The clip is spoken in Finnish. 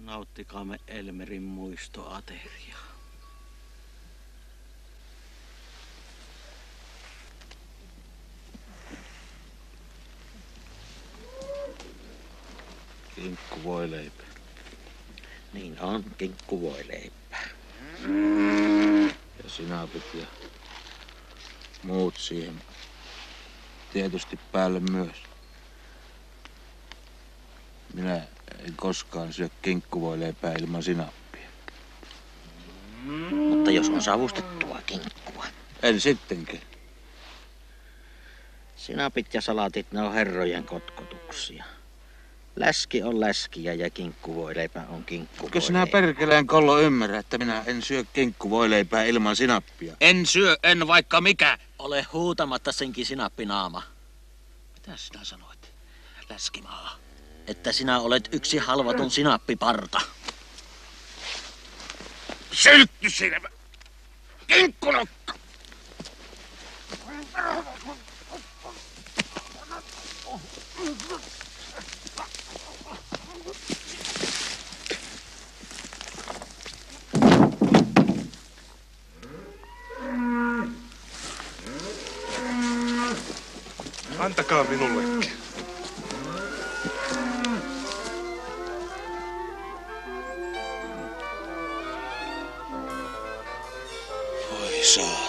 Nauttikaamme Elmerin muistoateriaa. Kinkkuvoileipä. Niin on, kinkkuvoileipää. Ja sinapit ja muut siihen. Tietysti päälle myös. Minä en koskaan syö kinkkuvoileipää ilman sinappia. Mutta jos on savustettua kinkkua. En sittenkään. Sinapit ja salatit, ne on herrojen kotkotuksia. Läski on läskiä ja kinkkuvoileipä on kinkkuvoileipää. Eikö sinä perkeleen kollo ymmärrä, että minä en syö kinkkuvoileipää ilman sinappia? En syö, en vaikka mikä. Ole huutamatta senkin sinappinaama. Mitä sinä sanoit, läskimaa? Että sinä olet yksi halvatun sinappiparta. Sylttysilmä! Kinkkunokka! Antakaa minullekin. Voi saa.